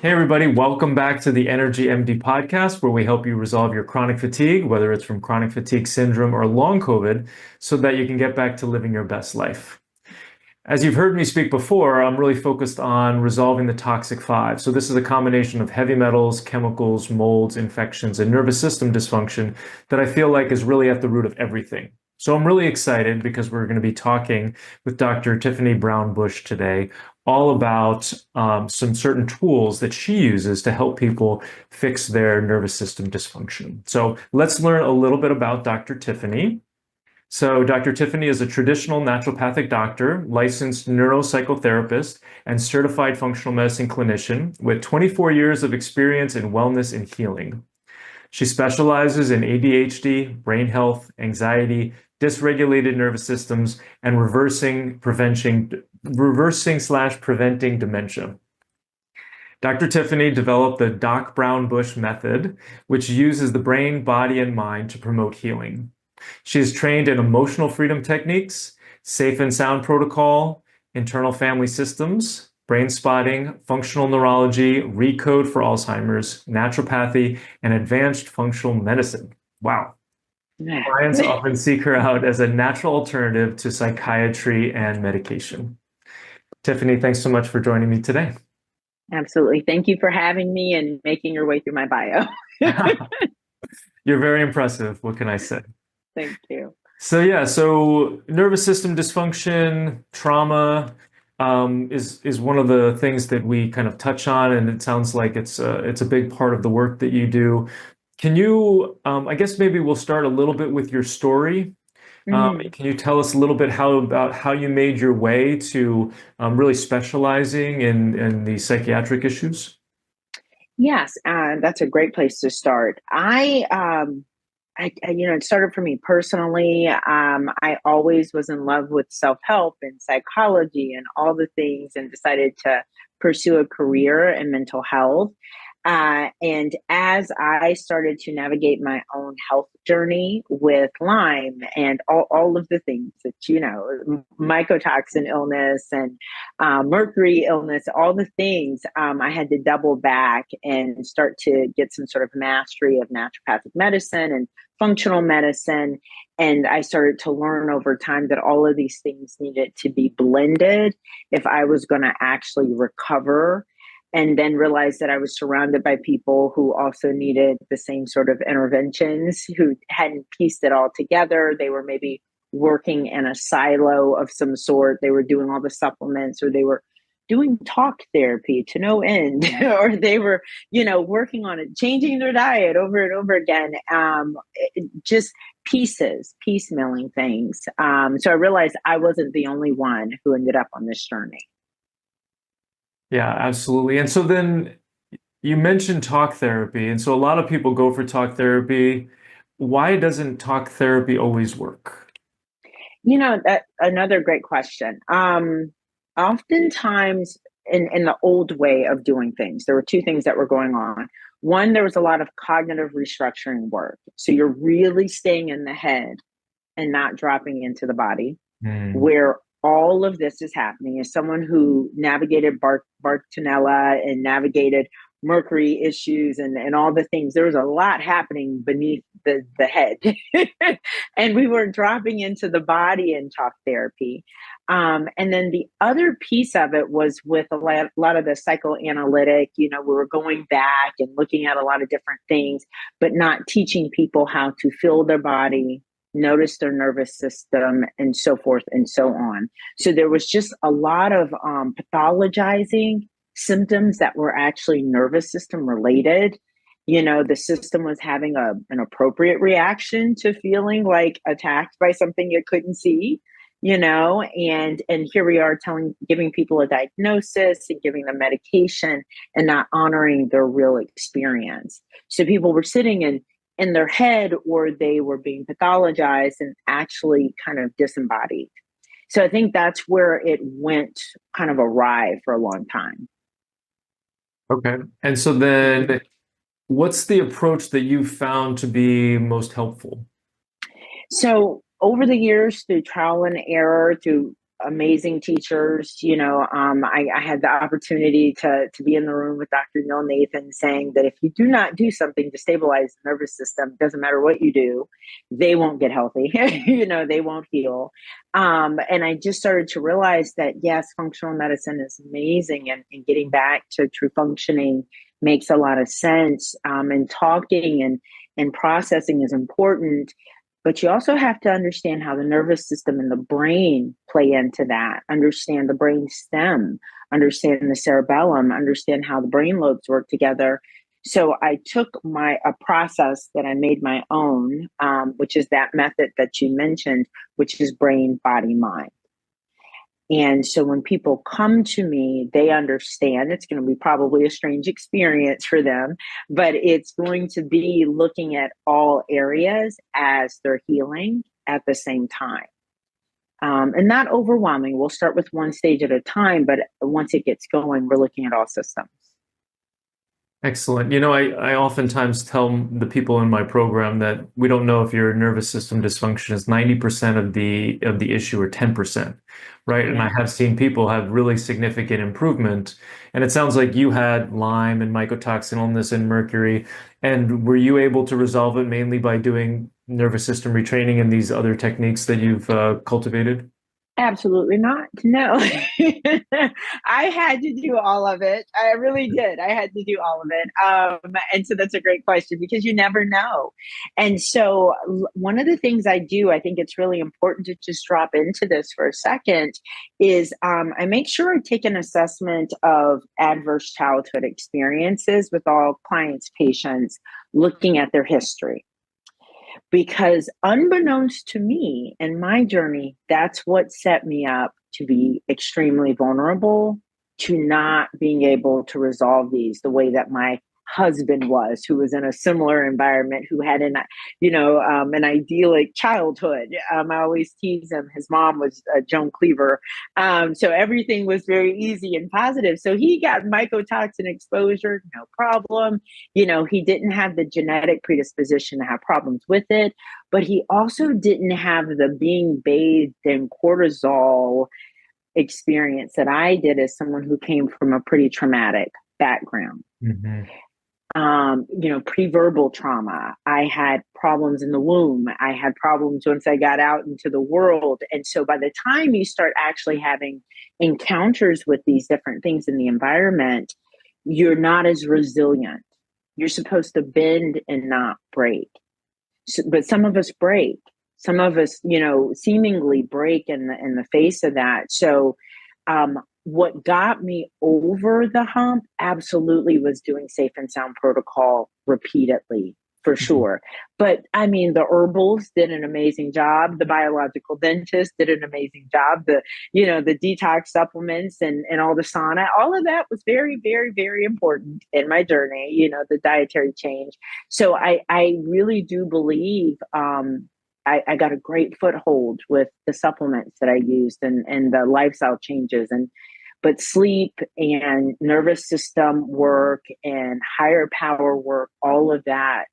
Hey, everybody, welcome back to the EnergyMD Podcast, where we help you resolve your chronic fatigue, whether it's from chronic fatigue syndrome or long COVID, so that you can get back to living your best life. As you've heard me speak before, I'm really focused on resolving the toxic five. So this is a combination of heavy metals, chemicals, molds, infections, and nervous system dysfunction that I feel like is really at the root of everything. So I'm really excited because we're going to be talking with Dr. Tiffany Brown-Bush today all about some certain tools that she uses to help people fix their nervous system dysfunction. So let's learn a little bit about Dr. Tiffany. So Dr. Tiffany is a traditional naturopathic doctor, licensed neuropsychotherapist, and certified functional medicine clinician with 24 years of experience in wellness and healing. She specializes in ADHD, brain health, anxiety, dysregulated nervous systems, and reversing/preventing dementia. Dr. Tiffany developed the Doc Brown-Bush method, which uses the brain, body, and mind to promote healing. She is trained in emotional freedom techniques, safe and sound protocol, internal family systems, brain spotting, functional neurology, recode for Alzheimer's, naturopathy, and advanced functional medicine. Wow. Clients often seek her out as a natural alternative to psychiatry and medication. Tiffany, thanks so much for joining me today. Absolutely. Thank you for having me and making your way through my bio. You're very impressive. What can I say? Thank you. So nervous system dysfunction, trauma is one of the things that we kind of touch on, and it sounds like it's a big part of the work that you do. Can you, I guess maybe we'll start a little bit with your story. Can you tell us a little bit about how you made your way to really specializing in the psychiatric issues? Yes, that's a great place to start. It started for me personally. I always was in love with self-help and psychology and all the things, and decided to pursue a career in mental health. And as I started to navigate my own health journey with Lyme and all of the things that, mycotoxin illness and mercury illness, all the things, I had to double back and start to get some sort of mastery of naturopathic medicine and functional medicine. And I started to learn over time that all of these things needed to be blended if I was going to actually recover, and then realized that I was surrounded by people who also needed the same sort of interventions, who hadn't pieced it all together. They were maybe working in a silo of some sort. They were doing all the supplements, or they were doing talk therapy to no end, or they were, working on it, changing their diet over and over again. Just piecemealing things. So I realized I wasn't the only one who ended up on this journey. Yeah, absolutely. And so then you mentioned talk therapy. And so a lot of people go for talk therapy. Why doesn't talk therapy always work? That's another great question. Oftentimes in the old way of doing things, there were two things that were going on. One, there was a lot of cognitive restructuring work. So you're really staying in the head and not dropping into the body, where all of this is happening. As someone who navigated Bartonella and navigated mercury issues and all the things, there was a lot happening beneath the head. And we were dropping into the body in talk therapy. And then the other piece of it was with a lot of the psychoanalytic, we were going back and looking at a lot of different things, but not teaching people how to feel their body, notice their nervous system, and so forth and so on. So there was just a lot of pathologizing symptoms that were actually nervous system related. The system was having an appropriate reaction to feeling like attacked by something you couldn't see, and here we are giving people a diagnosis and giving them medication and not honoring their real experience. So people were sitting in their head, or they were being pathologized and actually kind of disembodied. So I think that's where it went kind of awry for a long time. Okay. And so then what's the approach that you've found to be most helpful? So over the years, through trial and error, through amazing teachers. I had the opportunity to be in the room with Dr. Neil Nathan saying that if you do not do something to stabilize the nervous system, doesn't matter what you do, they won't get healthy. They won't heal. And I just started to realize that, yes, functional medicine is amazing, and getting back to true functioning makes a lot of sense. And talking and processing is important. But you also have to understand how the nervous system and the brain play into that, understand the brain stem, understand the cerebellum, understand how the brain lobes work together. So I took a process that I made my own, which is that method that you mentioned, which is brain, body, mind. And so when people come to me, they understand it's going to be probably a strange experience for them, but it's going to be looking at all areas as they're healing at the same time. And not overwhelming. We'll start with one stage at a time, but once it gets going, we're looking at all systems. Excellent. I oftentimes tell the people in my program that we don't know if your nervous system dysfunction is 90% of the issue or 10%, right? And I have seen people have really significant improvement. And it sounds like you had Lyme and mycotoxin illness and mercury. And were you able to resolve it mainly by doing nervous system retraining and these other techniques that you've cultivated? Absolutely not. No. I had to do all of it. I really did. I had to do all of it. And so that's a great question because you never know. And so one of the things I do, I think it's really important to just drop into this for a second, is I make sure I take an assessment of adverse childhood experiences with all clients, patients, looking at their history. Because unbeknownst to me and my journey, that's what set me up to be extremely vulnerable to not being able to resolve these the way that my husband was, who was in a similar environment, who had an idyllic childhood. I always tease him. His mom was Joan Cleaver. So everything was very easy and positive. So he got mycotoxin exposure, no problem. He didn't have the genetic predisposition to have problems with it, but he also didn't have the being bathed in cortisol experience that I did as someone who came from a pretty traumatic background. Mm-hmm. Pre-verbal trauma. I had problems in the womb. I had problems once I got out into the world. And so by the time you start actually having encounters with these different things in the environment, you're not as resilient. You're supposed to bend and not break. But some of us break. Some of us, seemingly break in the face of that. So, what got me over the hump absolutely was doing safe and sound protocol repeatedly, for sure. But I mean, the herbals did an amazing job. The biological dentist did an amazing job. The detox supplements and all the sauna, all of that was very, very, very important in my journey, the dietary change. So I really do believe, I got a great foothold with the supplements that I used and the lifestyle changes, but sleep and nervous system work and higher power work, all of that,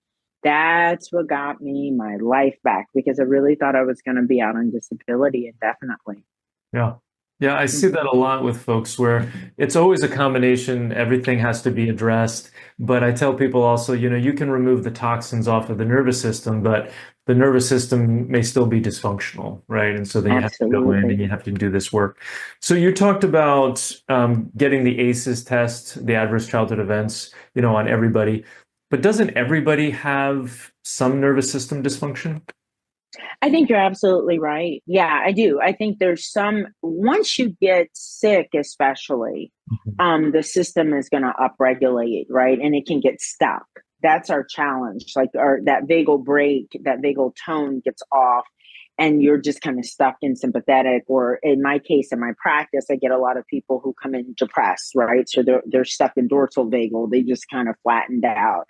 that's what got me my life back, because I really thought I was going to be out on disability indefinitely. Yeah. Yeah, I see that a lot with folks where it's always a combination. Everything has to be addressed. But I tell people also, you can remove the toxins off of the nervous system, but the nervous system may still be dysfunctional, right? And so then you have to go in and you have to do this work. So you talked about getting the ACEs test, the adverse childhood events, on everybody. But doesn't everybody have some nervous system dysfunction? I think you're absolutely right. Yeah, I do. I think there's once you get sick, especially, the system is going to upregulate, right? And it can get stuck. That's our challenge. That vagal brake, that vagal tone gets off, and you're just kind of stuck in sympathetic. Or in my case, in my practice, I get a lot of people who come in depressed, right? So they're stuck in dorsal vagal. They just kind of flattened out.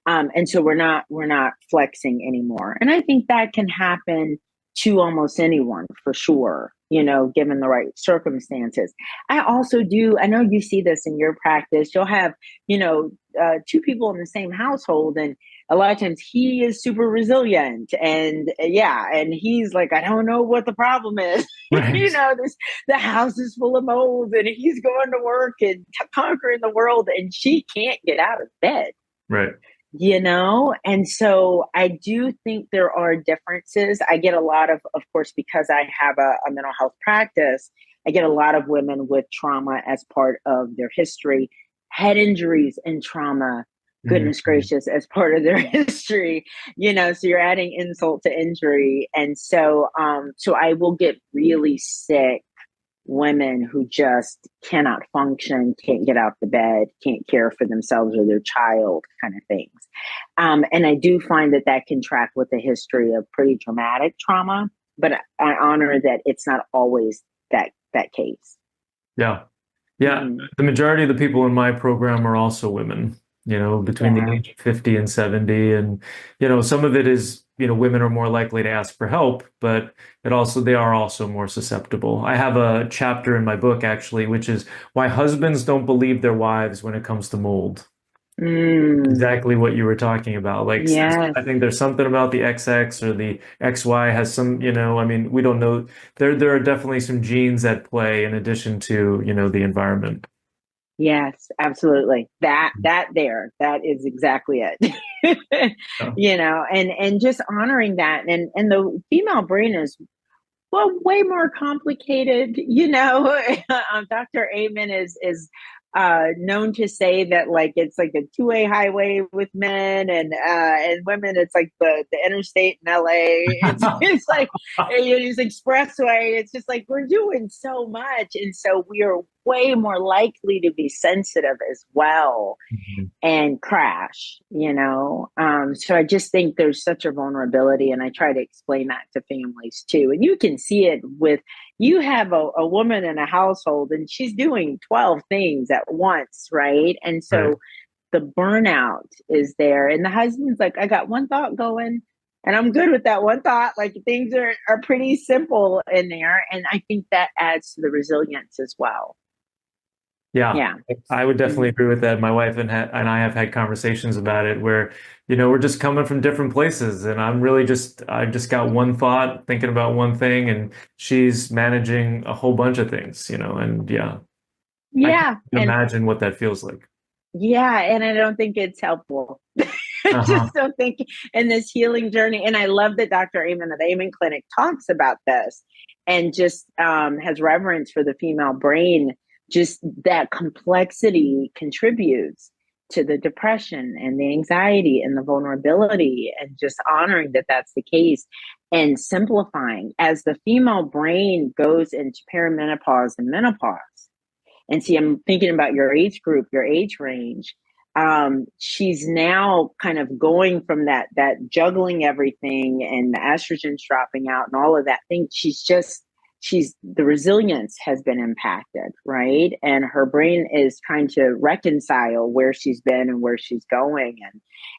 And so we're not flexing anymore. And I think that can happen to almost anyone for sure, given the right circumstances. I know you see this in your practice. You'll have, two people in the same household, and a lot of times he is super resilient, and and he's like, I don't know what the problem is. Right. The house is full of mold, and he's going to work and conquering the world, and she can't get out of bed. Right. And so I do think there are differences. I get a lot of course, because I have a mental health practice, I get a lot of women with trauma as part of their history, head injuries and trauma, goodness gracious, as part of their history. So you're adding insult to injury. And so so I will get really sick women who just cannot function, can't get out the bed, can't care for themselves or their child, kind of things. And I do find that can track with a history of pretty dramatic trauma, but I honor that it's not always that case. Yeah. Yeah. The majority of the people in my program are also women, between the age of 50 and 70. And, some of it is, women are more likely to ask for help, but they are also more susceptible. I have a chapter in my book, actually, which is why husbands don't believe their wives when it comes to mold. Exactly what you were talking about. Like, yes. I think there's something about the XX or the XY has some, we don't know. There are definitely some genes at play in addition to, the environment. Yes, absolutely. That is exactly it. Yeah. And just honoring that. And the female brain is, well, way more complicated. Dr. Amen is known to say that, like, it's like a two-way highway with men, and women it's like the interstate in LA. It's like it's expressway. It's just like we're doing so much, and so we are way more likely to be sensitive as well and crash. So I just think there's such a vulnerability, and I try to explain that to families too. And you can see it with, you have a woman in a household and she's doing 12 things at once, right? And so the burnout is there, and the husband's like, I got one thought going and I'm good with that one thought. Like, things are pretty simple in there. And I think that adds to the resilience as well. Yeah, I would definitely agree with that. My wife and I have had conversations about it where, we're just coming from different places, and I just got one thought, thinking about one thing, and she's managing a whole bunch of things, and I can't imagine what that feels like. Yeah, and I don't think it's helpful. I just don't think in this healing journey. And I love that Dr. Amen at the Amen Clinic talks about this, and just has reverence for the female brain. Just that complexity contributes to the depression and the anxiety and the vulnerability, and just honoring that that's the case, and simplifying as the female brain goes into perimenopause and menopause. And see, I'm thinking about your age group, your age range. She's now kind of going from that juggling everything, and the estrogen's dropping out and all of that thing. The resilience has been impacted, right? And her brain is trying to reconcile where she's been and where she's going.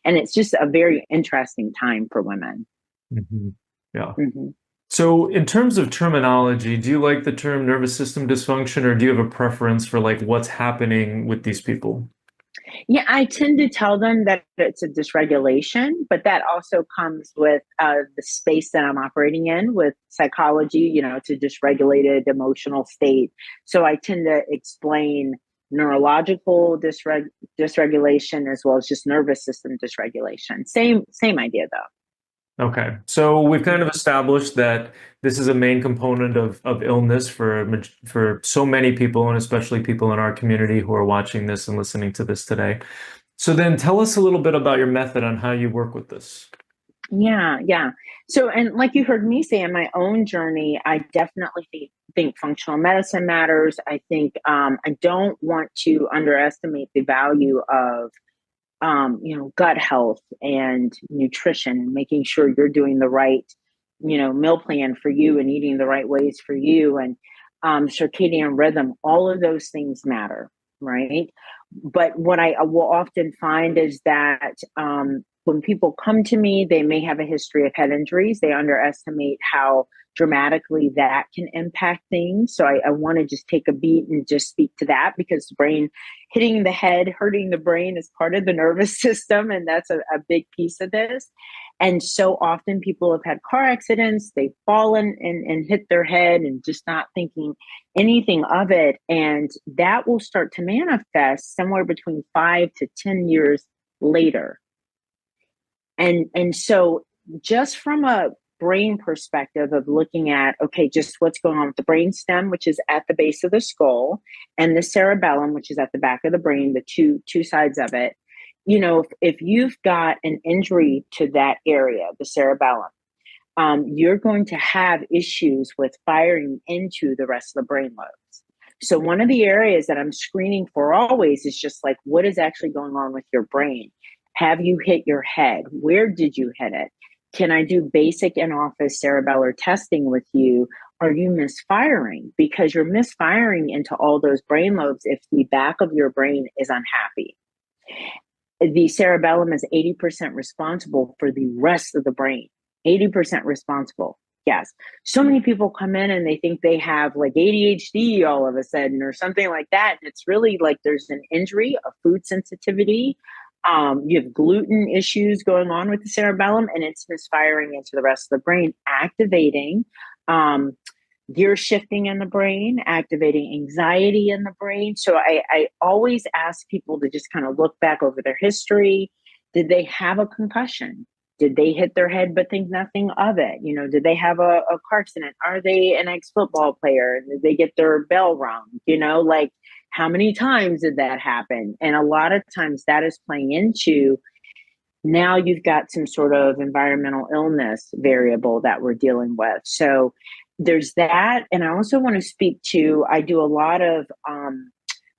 And it's just a very interesting time for women. Yeah. So in terms of terminology, do you like the term nervous system dysfunction, or do you have a preference for like what's happening with these people? Yeah, I tend to tell them that it's a dysregulation, but that also comes with the space that I'm operating in with psychology. It's a dysregulated emotional state. So I tend to explain neurological dysregulation as well as just nervous system dysregulation. Same idea, though. Okay, so we've kind of established that this is a main component of illness for so many people, and especially people in our community who are watching this and listening to this today. So then tell us a little bit about your method on how you work with this. Yeah. So, and like you heard me say in my own journey, I definitely think functional medicine matters. I think I don't want to underestimate the value of gut health and nutrition, and making sure you're doing the right, meal plan for you and eating the right ways for you, and circadian rhythm. All of those things matter, right? But what I will often find is that when people come to me, they may have a history of head injuries. They underestimate how dramatically that can impact things. So I want to just take a beat and just speak to that, because the brain hitting the head, hurting the brain is part of the nervous system. And that's a big piece of this. And so often people have had car accidents, they've fallen and hit their head and just not thinking anything of it. And that will start to manifest somewhere between 5 to 10 years later. And so just from a brain perspective of looking at, okay, just what's going on with the brain stem, which is at the base of the skull, and the cerebellum, which is at the back of the brain, the two sides of it. If you've got an injury to that area, the cerebellum, you're going to have issues with firing into the rest of the brain lobes. So one of the areas that I'm screening for always is just like, what is actually going on with your brain? Have you hit your head? Where did you hit it? Can I do basic in-office cerebellar testing with you? Are you misfiring? Because you're misfiring into all those brain lobes if the back of your brain is unhappy. The cerebellum is 80% responsible for the rest of the brain. 80% responsible. Yes. So many people come in and they think they have like ADHD all of a sudden or something like that. And it's really like there's an injury, a food sensitivity. You have gluten issues going on with the cerebellum, and it's misfiring into the rest of the brain, activating gear shifting in the brain, activating anxiety in the brain. So I always ask people to just kind of look back over their history. Did they have a concussion? Did they hit their head but think nothing of it? Did they have a car accident? Are they an ex-football player? Did they get their bell rung? Like how many times did that happen? And a lot of times that is playing into, now you've got some sort of environmental illness variable that we're dealing with. So there's that. And I also want to speak to, I do a lot of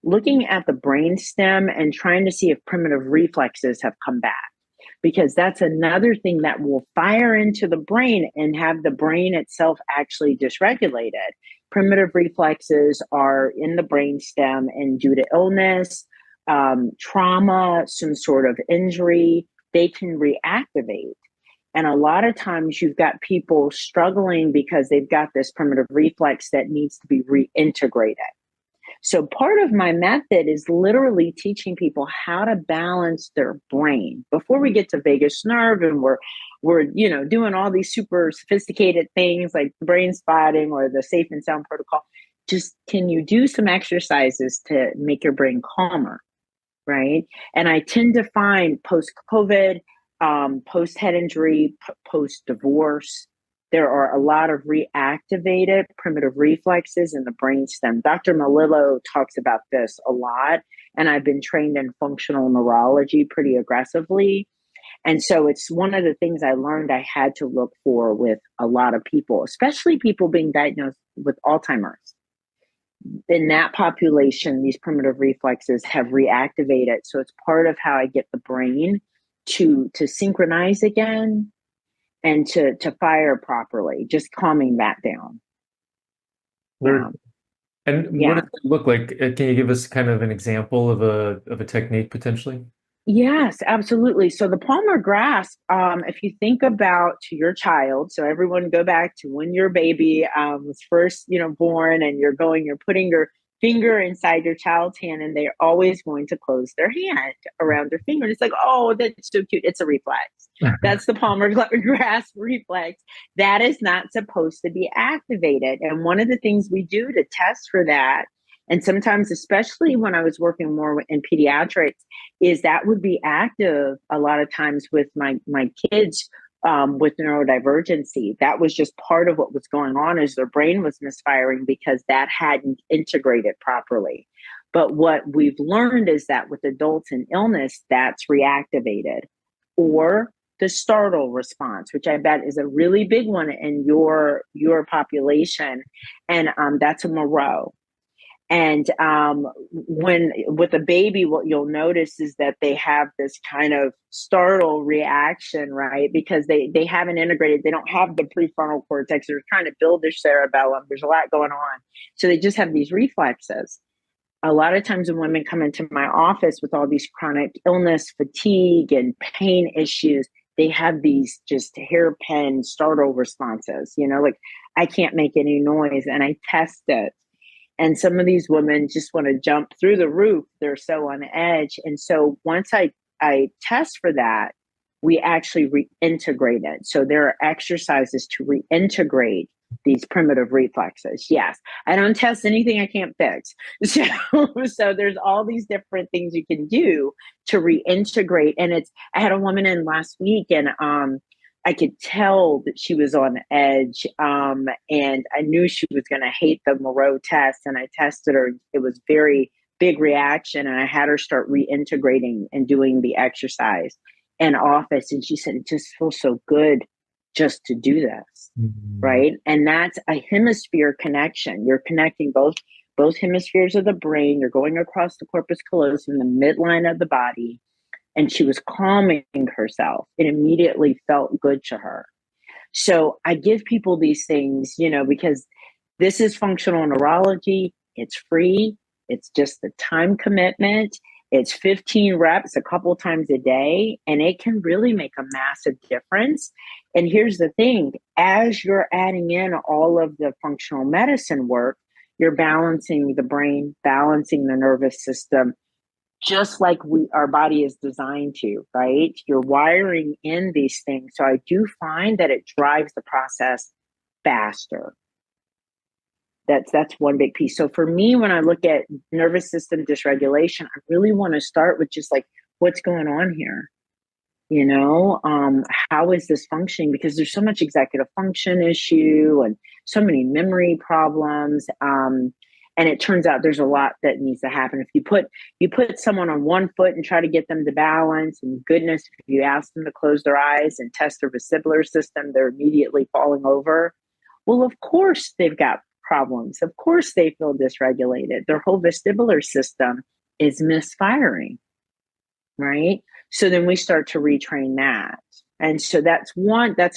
looking at the brain stem and trying to see if primitive reflexes have come back, because that's another thing that will fire into the brain and have the brain itself actually dysregulated. Primitive reflexes are in the brain stem, and due to illness, trauma, some sort of injury, they can reactivate. And a lot of times you've got people struggling because they've got this primitive reflex that needs to be reintegrated. So part of my method is literally teaching people how to balance their brain before we get to vagus nerve, and we're doing all these super sophisticated things like brain spotting or the safe and sound protocol. Just, can you do some exercises to make your brain calmer, right? And I tend to find post-COVID, post-head injury, post-divorce, there are a lot of reactivated primitive reflexes in the brainstem. Dr. Malillo talks about this a lot, and I've been trained in functional neurology pretty aggressively. And so it's one of the things I learned I had to look for with a lot of people, especially people being diagnosed with Alzheimer's. In that population, these primitive reflexes have reactivated. So it's part of how I get the brain to synchronize again and to fire properly, just calming that down. And what does it look like? Can you give us kind of an example of a technique potentially? Yes, absolutely. So the palmar grasp, if you think about your child, so everyone go back to when your baby was first, born, and you're putting your finger inside your child's hand, and they're always going to close their hand around their finger. And it's like, oh, that's so cute. It's a reflex. That's the palmar grasp reflex. That is not supposed to be activated. And one of the things we do to test for that, and sometimes, especially when I was working more in pediatrics, is that would be active a lot of times with my kids with neurodivergency. That was just part of what was going on, is their brain was misfiring because that hadn't integrated properly. But what we've learned is that with adults in illness, that's reactivated. Or the startle response, which I bet is a really big one in your population. And that's a Moreau. And when with a baby, what you'll notice is that they have this kind of startle reaction, right? Because they haven't integrated, they don't have the prefrontal cortex. They're trying to build their cerebellum. There's a lot going on. So they just have these reflexes. A lot of times when women come into my office with all these chronic illness, fatigue, and pain issues, they have these just hairpin startle responses, like I can't make any noise. And I test it. And some of these women just want to jump through the roof. They're so on edge. And so once I test for that, we actually reintegrate it. So there are exercises to reintegrate these primitive reflexes. Yes, I don't test anything I can't fix. So there's all these different things you can do to reintegrate. And I had a woman in last week, and I could tell that she was on edge, and I knew she was going to hate the Moreau test. And I tested her. It was very big reaction, and I had her start reintegrating and doing the exercise in office. And she said, it just feels so good just to do this. Right. And that's a hemisphere connection. You're connecting both hemispheres of the brain. You're going across the corpus callosum, the midline of the body. And she was calming herself. It immediately felt good to her. So I give people these things, because this is functional neurology. It's free. It's just the time commitment. It's 15 reps a couple times a day, and it can really make a massive difference. And here's the thing, as you're adding in all of the functional medicine work, you're balancing the brain, balancing the nervous system, just like our body is designed to, right? You're wiring in these things. So I do find that it drives the process faster. That's one big piece. So for me, when I look at nervous system dysregulation, I really want to start with just like, what's going on here? How is this functioning? Because there's so much executive function issue and so many memory problems. And it turns out there's a lot that needs to happen. If you put someone on one foot and try to get them to balance, and goodness, if you ask them to close their eyes and test their vestibular system, they're immediately falling over. Well, of course they've got problems. Of course they feel dysregulated. Their whole vestibular system is misfiring, right? So then we start to retrain that. And so that's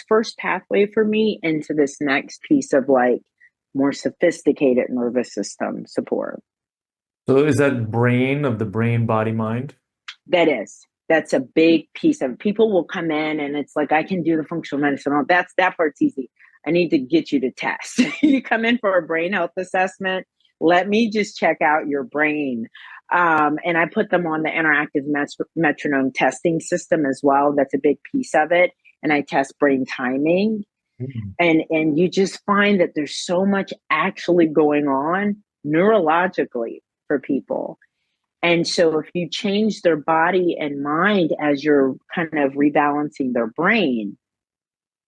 first pathway for me into this next piece of like more sophisticated nervous system support. So is that the brain, body, mind? That's a big piece of it. People will come in and it's like, I can do the functional medicine. That part's easy. I need to get you to test. You come in for a brain health assessment. Let me just check out your brain. And I put them on the interactive metronome testing system as well. That's a big piece of it. And I test brain timing. And you just find that there's so much actually going on neurologically for people. And so if you change their body and mind as you're kind of rebalancing their brain,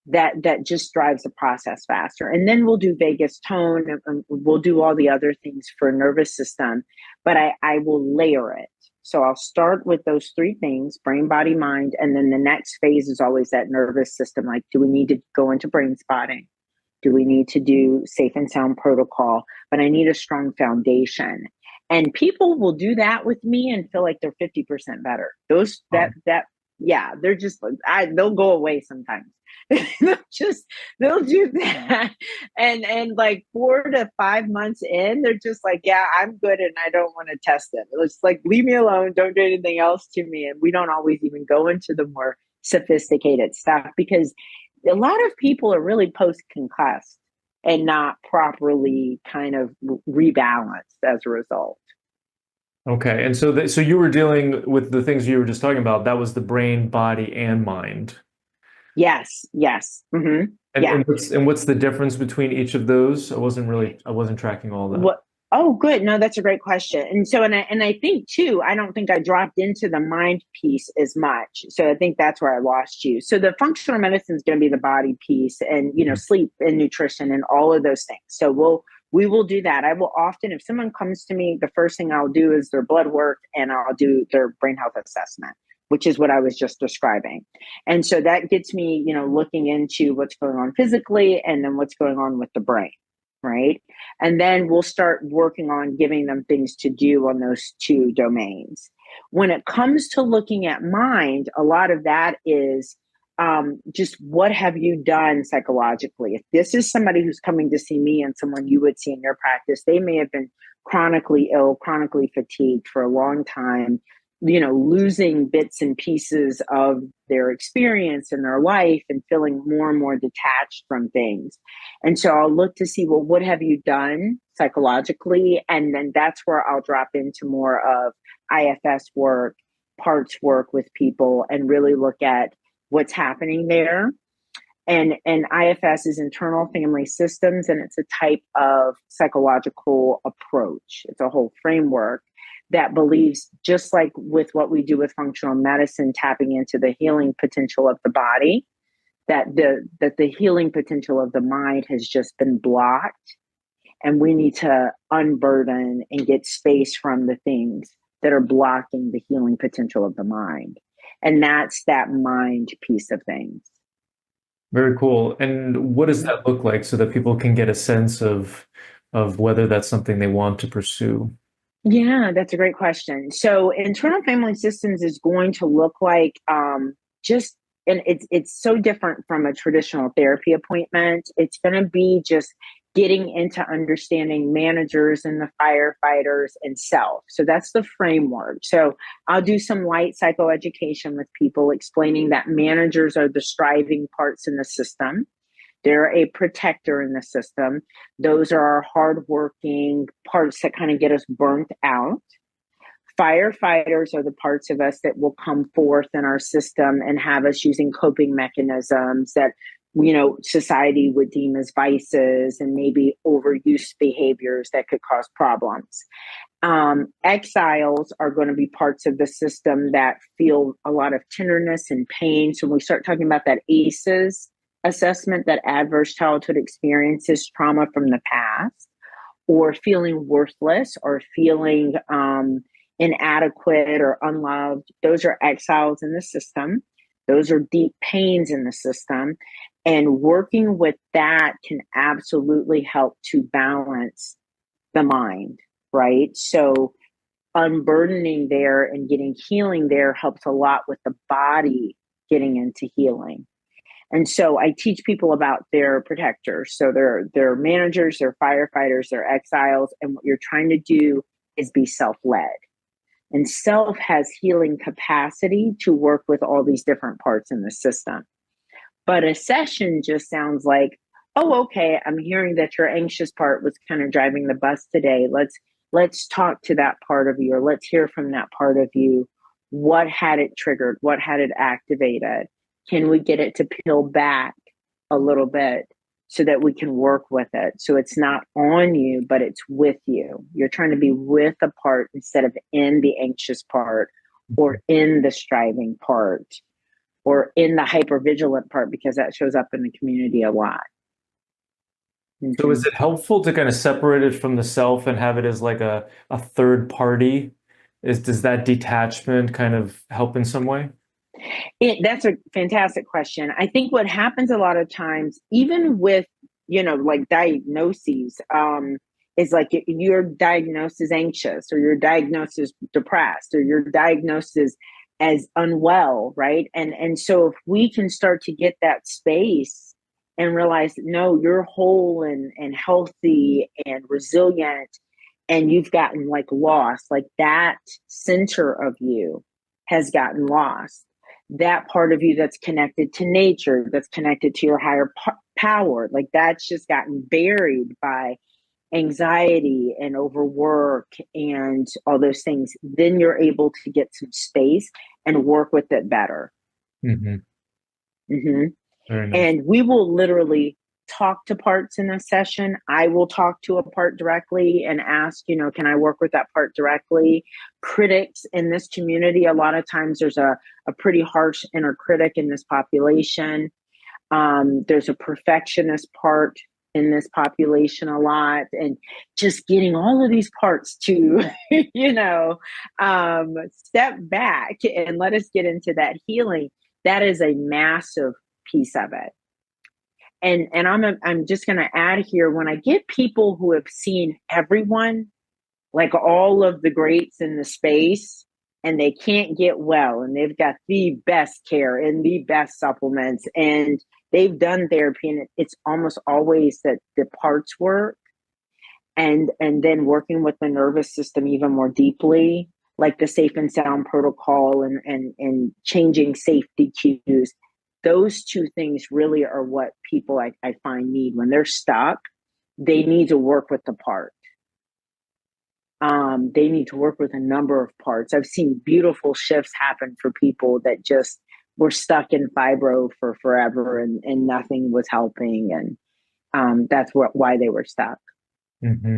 that just drives the process faster. And then we'll do vagus tone, and we'll do all the other things for nervous system, but I will layer it. So I'll start with those three things, brain, body, mind. And then the next phase is always that nervous system. Like, do we need to go into brain spotting? Do we need to do safe and sound protocol? But I need a strong foundation. And people will do that with me and feel like they're 50% better. They're just, they'll go away sometimes. they'll do that. And like 4 to 5 months in, they're just like, yeah, I'm good. And I don't want to test it. It's like, leave me alone. Don't do anything else to me. And we don't always even go into the more sophisticated stuff because a lot of people are really post-concussed and not properly kind of rebalanced as a result. Okay. And so you were dealing with the things you were just talking about. That was the brain, body, and mind. Yes. Mm-hmm. And what's the difference between each of those? I wasn't tracking all that. Oh, good. No, that's a great question. And so, and I think too, I don't think I dropped into the mind piece as much. So I think that's where I lost you. So the functional medicine is going to be the body piece and, sleep and nutrition and all of those things. So we will do that. I will often, if someone comes to me, the first thing I'll do is their blood work and I'll do their brain health assessment, which is what I was just describing. And so that gets me, looking into what's going on physically and then what's going on with the brain, right? And then we'll start working on giving them things to do on those two domains. When it comes to looking at mind, a lot of that is just what have you done psychologically? If this is somebody who's coming to see me and someone you would see in your practice, they may have been chronically ill, chronically fatigued for a long time. losing bits and pieces of their experience in their life and feeling more and more detached from things. And so I'll look to see, well, what have you done psychologically? And then that's where I'll drop into more of IFS work, parts work with people, and really look at what's happening there. And IFS is internal family systems, and it's a type of psychological approach. It's a whole framework that believes, just like with what we do with functional medicine, tapping into the healing potential of the body, that the healing potential of the mind has just been blocked, and we need to unburden and get space from the things that are blocking the healing potential of the mind. And that's that mind piece of things. Very cool. And what does that look like so that people can get a sense of whether that's something they want to pursue? Yeah, that's a great question. So internal family systems is going to look like just, and it's so different from a traditional therapy appointment. It's going to be just getting into understanding managers and the firefighters and self. So that's the framework. So I'll do some light psychoeducation with people, explaining that managers are the striving parts in the system. They're a protector in the system. Those are our hardworking parts that kind of get us burnt out. Firefighters are the parts of us that will come forth in our system and have us using coping mechanisms that society would deem as vices and maybe overuse behaviors that could cause problems. Exiles are going to be parts of the system that feel a lot of tenderness and pain. So when we start talking about that ACEs assessment, that adverse childhood experiences, trauma from the past, or feeling worthless or feeling inadequate or unloved, those are exiles in the system. Those are deep pains in the system. And working with that can absolutely help to balance the mind, right? So unburdening there and getting healing there helps a lot with the body getting into healing. And so I teach people about their protectors. So they're managers, they're firefighters, they're exiles. And what you're trying to do is be self-led. And self has healing capacity to work with all these different parts in the system. But a session just sounds like, oh, okay, I'm hearing that your anxious part was kind of driving the bus today. Let's talk to that part of you, or let's hear from that part of you. What had it triggered? What had it activated? Can we get it to peel back a little bit so that we can work with it? So it's not on you, but it's with you. You're trying to be with a part instead of in the anxious part or in the striving part or in the hypervigilant part, because that shows up in the community a lot. So is it helpful to kind of separate it from the self and have it as like a third party? Does that detachment kind of help in some way? That's a fantastic question. I think what happens a lot of times, even with, like diagnoses, is like you're diagnosed as anxious, or you're diagnosed as depressed, or you're diagnosed as unwell, right? And so if we can start to get that space and realize, no, you're whole and healthy and resilient, and you've gotten like lost, like that center of you has gotten lost. That part of you that's connected to nature, that's connected to your higher power, like that's just gotten buried by anxiety and overwork and all those things. Then you're able to get some space and work with it better. Mm-hmm. Mm-hmm. Very nice. And we will literally talk to parts in a session. I will talk to a part directly and ask, can I work with that part directly? Critics in this community, a lot of times there's a pretty harsh inner critic in this population. There's a perfectionist part in this population a lot, and just getting all of these parts to, step back and let us get into that healing. That is a massive piece of it. And I'm just going to add here, when I get people who have seen everyone, like all of the greats in the space, and they can't get well, and they've got the best care and the best supplements, and they've done therapy, and it's almost always that the parts work, and then working with the nervous system even more deeply, like the safe and sound protocol and changing safety cues. Those two things really are what people I find need when they're stuck. They need to work with the part. They need to work with a number of parts. I've seen beautiful shifts happen for people that just were stuck in fibro for forever and nothing was helping. And that's why they were stuck. Mm-hmm.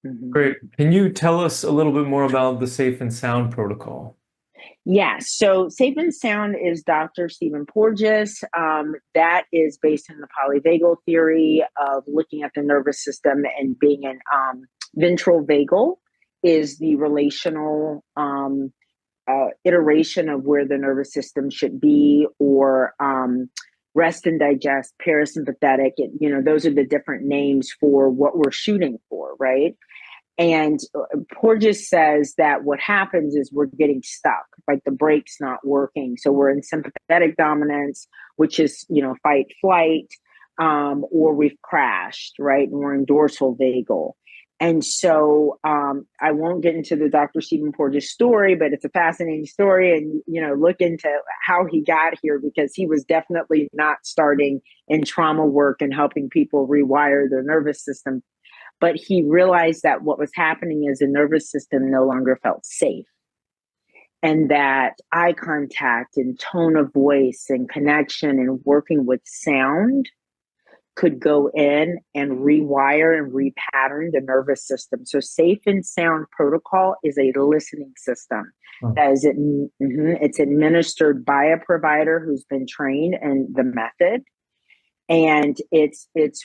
Mm-hmm. Great. Can you tell us a little bit more about the Safe and Sound protocol? Yeah, so Safe and Sound is Dr. Stephen Porges. That is based in the polyvagal theory of looking at the nervous system and being in ventral vagal is the relational iteration of where the nervous system should be, or rest and digest, parasympathetic. Those are the different names for what we're shooting for, right? And Porges says that what happens is we're getting stuck, like the brake's not working. So we're in sympathetic dominance, which is, fight, flight, or we've crashed, right? And we're in dorsal vagal. And so I won't get into the Dr. Stephen Porges story, but it's a fascinating story. And, look into how he got here, because he was definitely not starting in trauma work and helping people rewire their nervous system. But he realized that what was happening is the nervous system no longer felt safe. And that eye contact and tone of voice and connection and working with sound could go in and rewire and repattern the nervous system. So Safe and Sound protocol is a listening system. That is it's administered by a provider who's been trained in the method. And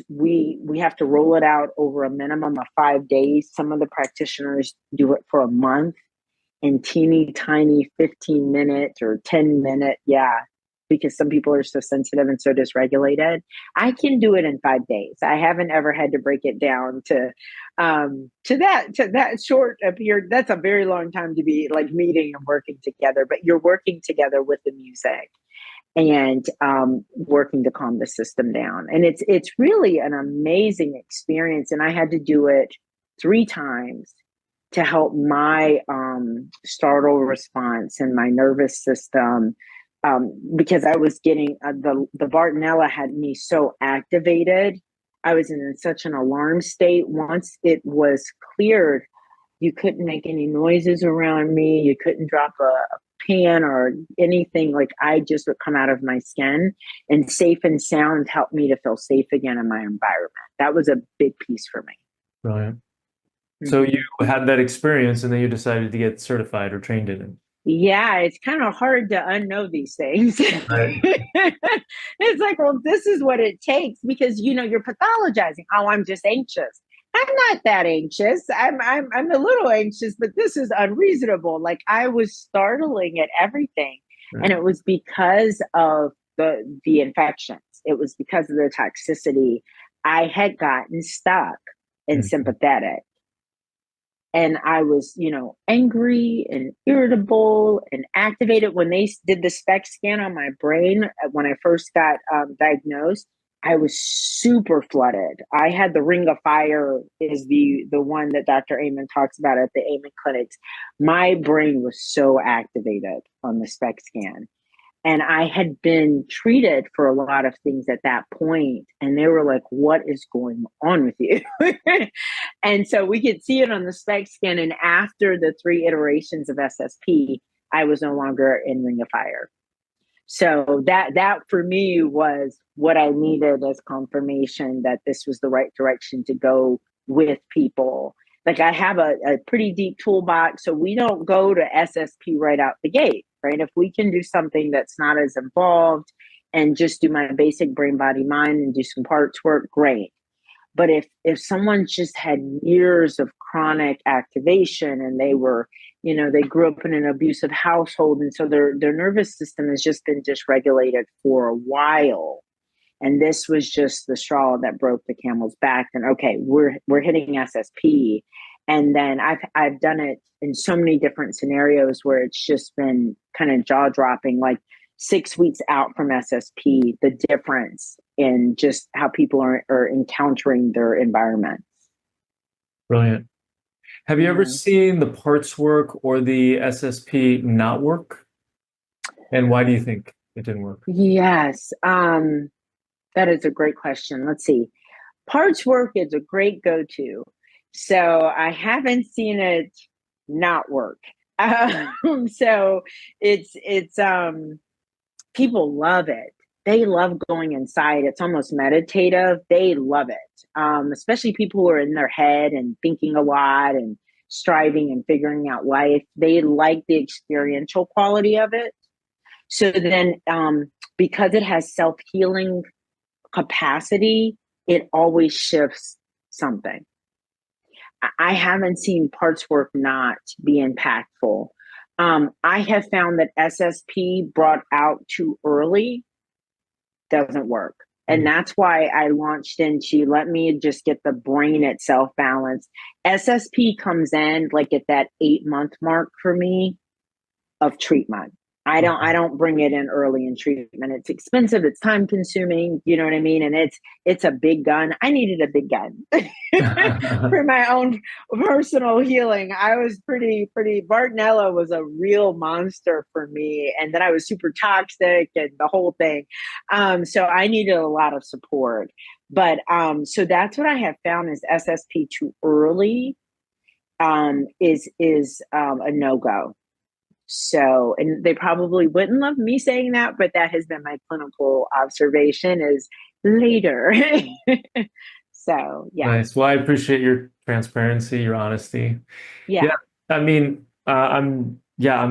we have to roll it out over a minimum of 5 days. Some of the practitioners do it for a month in teeny tiny 15-minute or 10-minute. Yeah. Because some people are so sensitive and so dysregulated. I can do it in 5 days. I haven't ever had to break it down to that short a period. That's a very long time to be like meeting and working together, but you're working together with the music and working to calm the system down. And it's really an amazing experience. And I had to do it 3 times to help my startle response and my nervous system, because I was getting the Bartonella had me so activated. I was in such an alarm state. Once it was cleared, you couldn't make any noises around me. You couldn't drop a pan or anything. Like I just would come out of my skin. And Safe and Sound helped me to feel safe again in my environment. That was a big piece for me. Brilliant. So you had that experience and then you decided to get certified or trained in it. Yeah, it's kind of hard to unknow these things. Right. It's like, well, this is what it takes, because you're pathologizing. Oh, I'm just anxious. I'm not that anxious. I'm a little anxious, but this is unreasonable. Like I was startling at everything. Right. And it was because of the infections. It was because of the toxicity. I had gotten stuck in sympathetic. And I was, angry and irritable and activated. When they did the SPECT scan on my brain, when I first got diagnosed, I was super flooded. I had the ring of fire, is the one that Dr. Amen talks about at the Amen clinics. My brain was so activated on the SPECT scan. And I had been treated for a lot of things at that point. And they were like, what is going on with you? And so we could see it on the SPECT scan. And after the 3 iterations of SSP, I was no longer in ring of fire. So that for me was what I needed as confirmation that this was the right direction to go with people. Like I have a pretty deep toolbox, so we don't go to SSP right out the gate, right? If we can do something that's not as involved and just do my basic brain, body, mind and do some parts work, great. But if someone just had years of chronic activation and they were, they grew up in an abusive household, and so their nervous system has just been dysregulated for a while, and this was just the straw that broke the camel's back, then okay, we're hitting SSP. And then I've done it in so many different scenarios where it's just been kind of jaw dropping, like 6 weeks out from SSP, the difference in just how people are encountering their environment. Brilliant. Have you ever seen the parts work or the SSP not work? And why do you think it didn't work? Yes, that is a great question. Let's see. Parts work is a great go-to. So I haven't seen it not work. So it's people love it. They love going inside. It's almost meditative. They love it. Especially people who are in their head and thinking a lot and striving and figuring out life. They like the experiential quality of it. So then, because it has self-healing capacity, it always shifts something. I haven't seen parts work not be impactful. I have found that SSP brought out too early doesn't work. And that's why I launched into let me just get the brain itself balanced. SSP comes in like at that 8-month mark for me of treatment. I don't bring it in early in treatment. It's expensive. It's time consuming. You know what I mean? And it's a big gun. I needed a big gun for my own personal healing. I was pretty, Bartonella was a real monster for me. And then I was super toxic and the whole thing. So I needed a lot of support. But so that's what I have found is SSP too early is a no-go. So, and they probably wouldn't love me saying that, but that has been my clinical observation is later. So, yeah. Nice. Well, I appreciate your transparency, your honesty. Yeah. I mean, I'm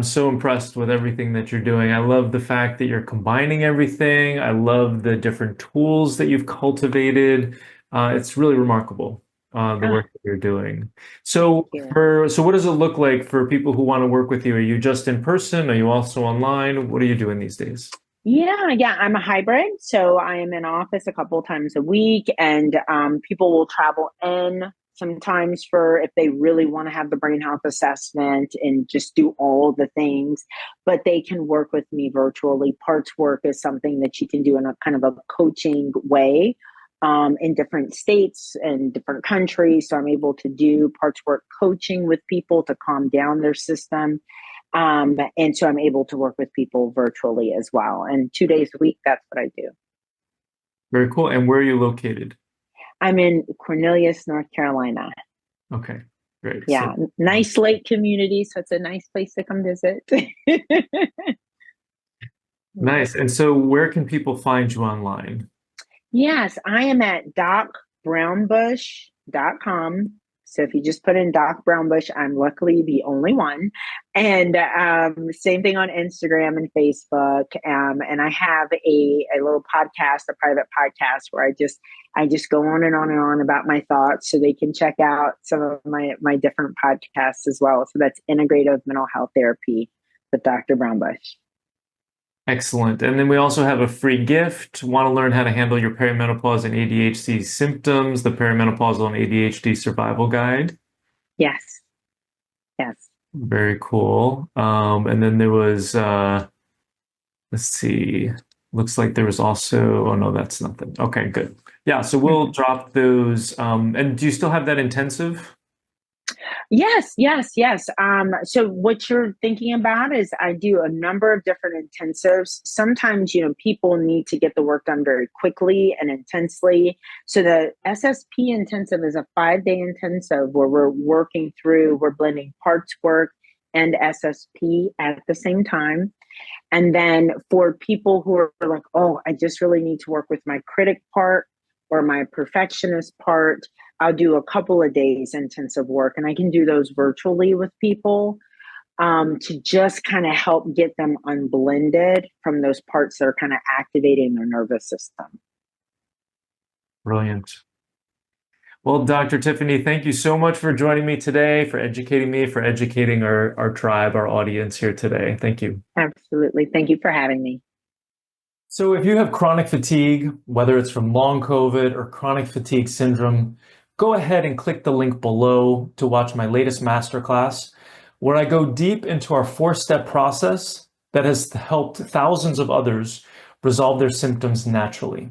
so impressed with everything that you're doing. I love the fact that you're combining everything. I love the different tools that you've cultivated. It's really remarkable. The work that you're doing. So what does it look like for people who want to work with you? Are you just in person? Are you also online? What are you doing these days? Yeah, I'm a hybrid. So I am in office a couple of times a week and people will travel in sometimes for if they really want to have the brain health assessment and just do all the things, but they can work with me virtually. Parts work is something that you can do in a kind of a coaching way. In different states and different countries. So I'm able to do parts work coaching with people to calm down their system. And so I'm able to work with people virtually as well. And 2 days a week, that's what I do. Very cool. And where are you located? I'm in Cornelius, North Carolina. Okay, great. Yeah, so, nice lake community. So it's a nice place to come visit. Nice. And so where can people find you online? Yes, I am at docbrownbush.com. So if you just put in Doc Brownbush, I'm luckily the only one. And same thing on Instagram and Facebook. And I have a little podcast, a private podcast where I just go on and on and on about my thoughts so they can check out some of my different podcasts as well. So that's Integrative Mental Health Therapy with Dr. Brownbush. Excellent. And then we also have a free gift. Want to learn how to handle your perimenopause and ADHD symptoms, the Perimenopausal and ADHD Survival Guide. Yes. Very cool. And then there was, let's see, looks like there was also, oh no, that's nothing. Okay, good. Yeah, so we'll drop those. And do you still have that intensive? Yes. So what you're thinking about is I do a number of different intensives. Sometimes, people need to get the work done very quickly and intensely. So the SSP intensive is a 5-day intensive where we're blending parts work and SSP at the same time. And then for people who are like, oh, I just really need to work with my critic part or my perfectionist part, I'll do a couple of days intensive work, and I can do those virtually with people to just kind of help get them unblended from those parts that are kind of activating their nervous system. Brilliant. Well, Dr. Tiffany, thank you so much for joining me today, for educating me, for educating our tribe, our audience here today. Thank you. Absolutely. Thank you for having me. So if you have chronic fatigue, whether it's from long COVID or chronic fatigue syndrome, go ahead and click the link below to watch my latest masterclass, where I go deep into our 4-step process that has helped thousands of others resolve their symptoms naturally.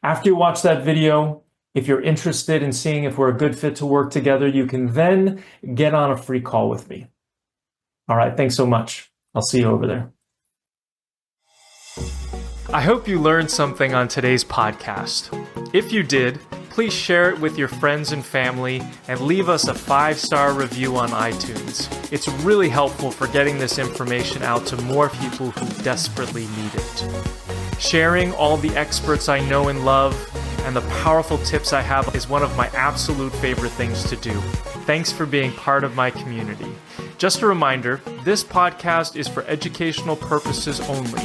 After you watch that video, If you're interested in seeing if we're a good fit to work together, you can then get on a free call with me. All right, thanks so much. I'll see you over there. I hope you learned something on today's podcast. If you did, please share it with your friends and family and leave us a 5-star review on iTunes. It's really helpful for getting this information out to more people who desperately need it. Sharing all the experts I know and love and the powerful tips I have is one of my absolute favorite things to do. Thanks for being part of my community. Just a reminder, this podcast is for educational purposes only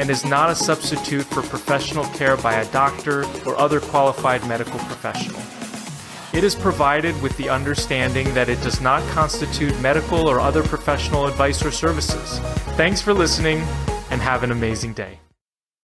and is not a substitute for professional care by a doctor or other qualified medical professional. It is provided with the understanding that it does not constitute medical or other professional advice or services. Thanks for listening and have an amazing day.